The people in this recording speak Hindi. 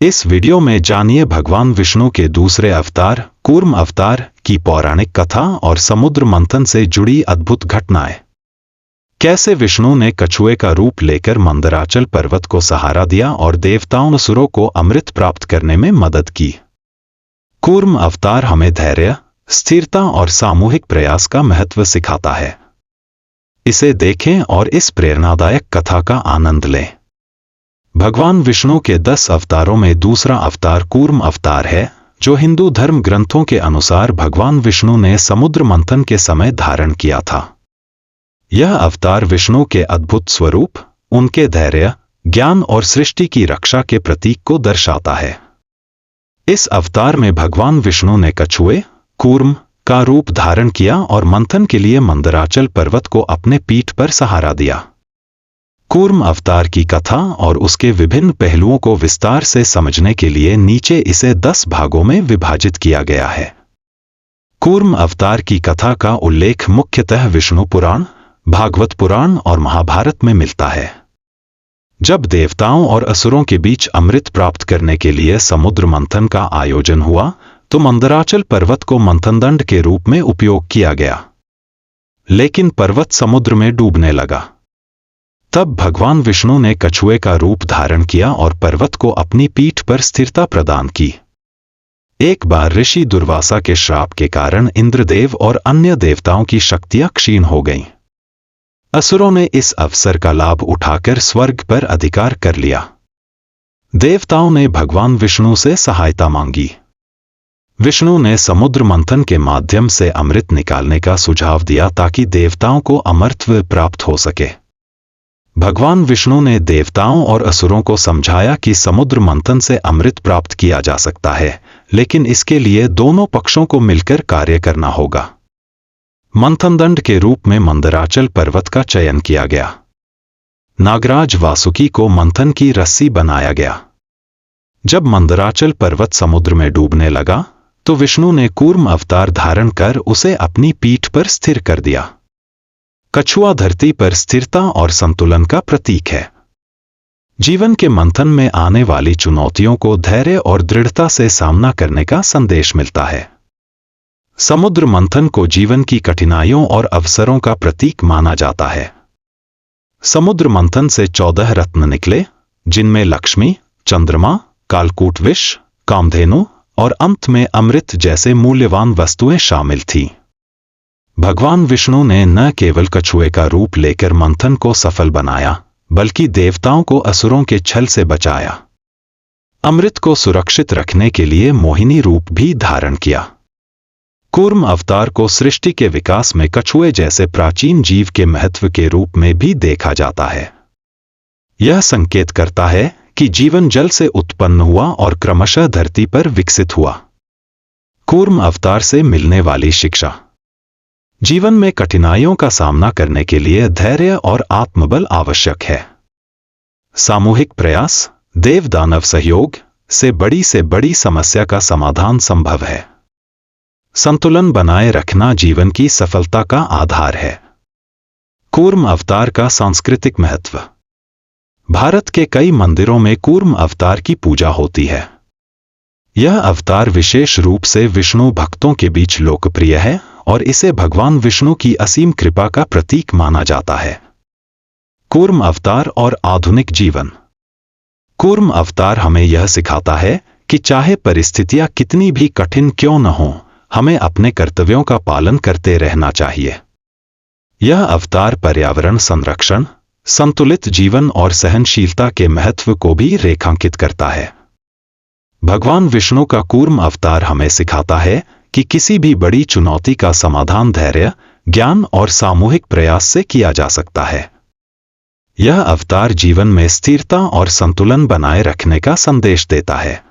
इस वीडियो में जानिए भगवान विष्णु के दूसरे अवतार कूर्म अवतार की पौराणिक कथा और समुद्र मंथन से जुड़ी अद्भुत घटनाएं। कैसे विष्णु ने कछुए का रूप लेकर मंदराचल पर्वत को सहारा दिया और देवताओं असुरों को अमृत प्राप्त करने में मदद की। कूर्म अवतार हमें धैर्य, स्थिरता और सामूहिक प्रयास का महत्व सिखाता है। इसे देखें और इस प्रेरणादायक कथा का आनंद लें। भगवान विष्णु के 10 अवतारों में दूसरा अवतार कूर्म अवतार है, जो हिंदू धर्म ग्रंथों के अनुसार भगवान विष्णु ने समुद्र मंथन के समय धारण किया था। यह अवतार विष्णु के अद्भुत स्वरूप, उनके धैर्य, ज्ञान और सृष्टि की रक्षा के प्रतीक को दर्शाता है। इस अवतार में भगवान विष्णु ने कछुए कूर्म का रूप धारण किया और मंथन के लिए मंदराचल पर्वत को अपने पीठ पर सहारा दिया। कूर्म अवतार की कथा और उसके विभिन्न पहलुओं को विस्तार से समझने के लिए नीचे इसे 10 भागों में विभाजित किया गया है। कूर्म अवतार की कथा का उल्लेख मुख्यतः विष्णु पुराण, भागवत पुराण और महाभारत में मिलता है। जब देवताओं और असुरों के बीच अमृत प्राप्त करने के लिए समुद्र मंथन का आयोजन हुआ, तो मंदराचल पर्वत को मंथनदंड के रूप में उपयोग किया गया। लेकिन पर्वत समुद्र में डूबने लगा। तब भगवान विष्णु ने कछुए का रूप धारण किया और पर्वत को अपनी पीठ पर स्थिरता प्रदान की। एक बार ऋषि दुर्वासा के श्राप के कारण इंद्रदेव और अन्य देवताओं की शक्तियां क्षीण हो गईं। असुरों ने इस अवसर का लाभ उठाकर स्वर्ग पर अधिकार कर लिया। देवताओं ने भगवान विष्णु से सहायता मांगी। विष्णु ने समुद्र मंथन के माध्यम से अमृत निकालने का सुझाव दिया ताकि देवताओं को अमरत्व प्राप्त हो सके। भगवान विष्णु ने देवताओं और असुरों को समझाया कि समुद्र मंथन से अमृत प्राप्त किया जा सकता है, लेकिन इसके लिए दोनों पक्षों को मिलकर कार्य करना होगा। मंथनदंड के रूप में मंदराचल पर्वत का चयन किया गया। नागराज वासुकी को मंथन की रस्सी बनाया गया। जब मंदराचल पर्वत समुद्र में डूबने लगा, तो विष्णु ने कूर्म अवतार धारण कर उसे अपनी पीठ पर स्थिर कर दिया। कछुआ धरती पर स्थिरता और संतुलन का प्रतीक है। जीवन के मंथन में आने वाली चुनौतियों को धैर्य और दृढ़ता से सामना करने का संदेश मिलता है। समुद्र मंथन को जीवन की कठिनाइयों और अवसरों का प्रतीक माना जाता है। समुद्र मंथन से 14 रत्न निकले, जिनमें लक्ष्मी, चंद्रमा, कालकूट विष, कामधेनु और अंत में अमृत जैसे मूल्यवान वस्तुएं शामिल थीं। भगवान विष्णु ने न केवल कछुए का रूप लेकर मंथन को सफल बनाया, बल्कि देवताओं को असुरों के छल से बचाया। अमृत को सुरक्षित रखने के लिए मोहिनी रूप भी धारण किया। कूर्म अवतार को सृष्टि के विकास में कछुए जैसे प्राचीन जीव के महत्व के रूप में भी देखा जाता है। यह संकेत करता है कि जीवन जल से उत्पन्न हुआ और क्रमशः धरती पर विकसित हुआ। कूर्म अवतार से मिलने वाली शिक्षा। जीवन में कठिनाइयों का सामना करने के लिए धैर्य और आत्मबल आवश्यक है। सामूहिक प्रयास, देव दानव सहयोग से बड़ी समस्या का समाधान संभव है। संतुलन बनाए रखना जीवन की सफलता का आधार है। कूर्म अवतार का सांस्कृतिक महत्व। भारत के कई मंदिरों में कूर्म अवतार की पूजा होती है। यह अवतार विशेष रूप से विष्णु भक्तों के बीच लोकप्रिय है और इसे भगवान विष्णु की असीम कृपा का प्रतीक माना जाता है। कूर्म अवतार और आधुनिक जीवन। कूर्म अवतार हमें यह सिखाता है कि चाहे परिस्थितियां कितनी भी कठिन क्यों न हों, हमें अपने कर्तव्यों का पालन करते रहना चाहिए। यह अवतार पर्यावरण संरक्षण, संतुलित जीवन और सहनशीलता के महत्व को भी रेखांकित करता है। भगवान विष्णु का कूर्म अवतार हमें सिखाता है कि किसी भी बड़ी चुनौती का समाधान धैर्य, ज्ञान और सामूहिक प्रयास से किया जा सकता है। यह अवतार जीवन में स्थिरता और संतुलन बनाए रखने का संदेश देता है।